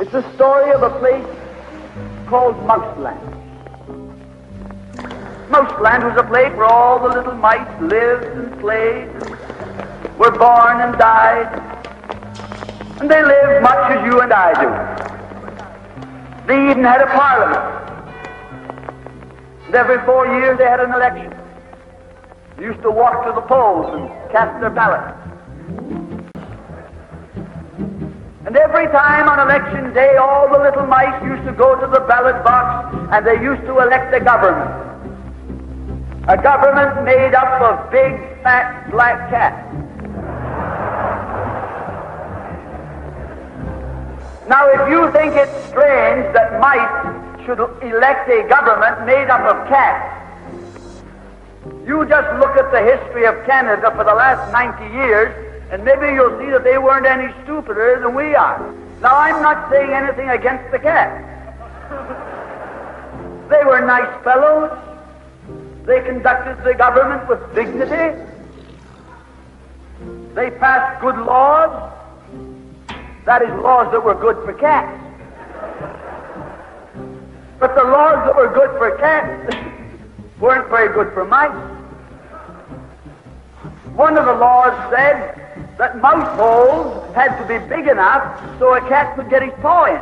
It's the story of a place called Mouseland. Mouseland was a place where all the little mice lived and played, were born and died, and they lived much as you and I do. They even had a parliament. And every 4 years they had an election. They used to walk to the polls and cast their ballot. And every time on election day, all the little mice used to go to the ballot box and they used to elect a government. A government made up of big, fat, black cats. Now, if you think it's strange that mice should elect a government made up of cats, you just look at the history of Canada for the last 90 years, and maybe you'll see that they weren't any stupider than we are. Now, I'm not saying anything against the cats. They were nice fellows. They conducted the government with dignity. They passed good laws. That is, laws that were good for cats. But the laws that were good for cats weren't very good for mice. One of the laws said that mouse holes had to be big enough so a cat could get his paw in.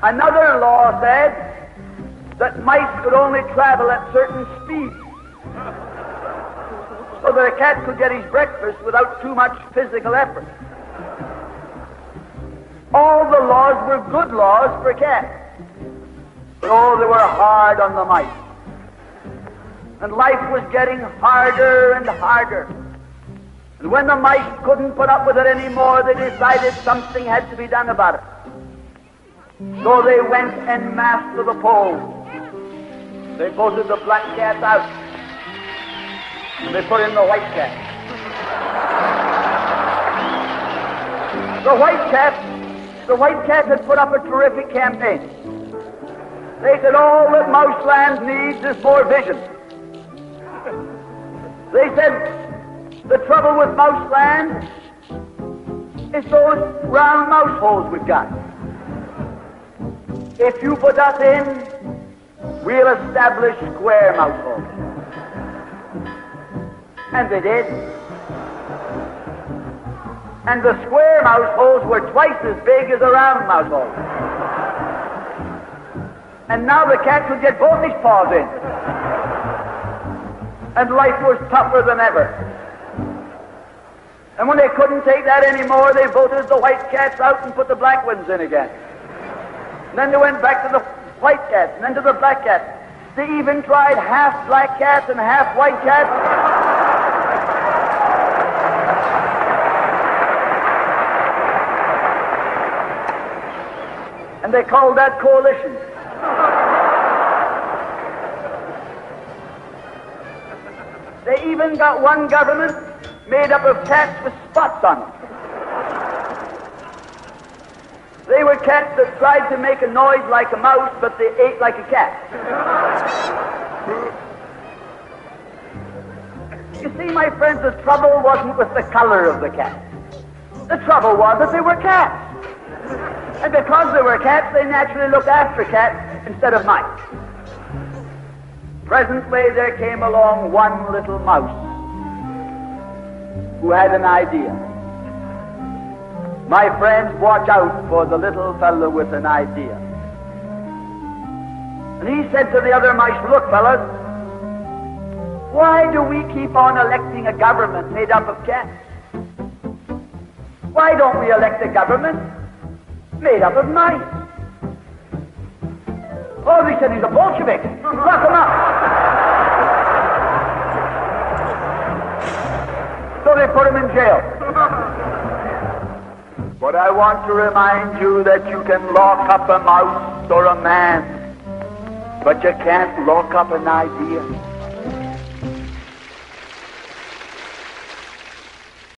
Another law said that mice could only travel at certain speeds so that a cat could get his breakfast without too much physical effort. All the laws were good laws for cats. But oh, they were hard on the mice. And life was getting harder and harder. And when the mice couldn't put up with it anymore, they decided something had to be done about it. So they went en masse to the polls. They voted the black cat out. And they put in the white cat. The white cat had put up a terrific campaign. They said all that Mouseland needs is more vision. They said the trouble with Mouseland is those round mouse holes we've got. If you put us in, we'll establish square mouse holes. And they did. And the square mouse holes were twice as big as the round mouse holes. And now the cat could get both his paws in. And life was tougher than ever. And when they couldn't take that anymore, they voted the white cats out and put the black ones in again. And then they went back to the white cats, and then to the black cats. They even tried half black cats and half white cats. And they called that coalition. They even got one government made up of cats with spots on them. They were cats that tried to make a noise like a mouse, but they ate like a cat. You see, my friends, the trouble wasn't with the color of the cat. The trouble was that they were cats. And because they were cats, they naturally looked after cats instead of mice. Presently, there came along one little mouse who had an idea. My friends, watch out for the little fellow with an idea. And he said to the other mice, look, fellas, why do we keep on electing a government made up of cats? Why don't we elect a government made up of mice? Oh, they said he's a Bolshevik. Lock him up. So they put him in jail. But I want to remind you that you can lock up a mouse or a man, but you can't lock up an idea.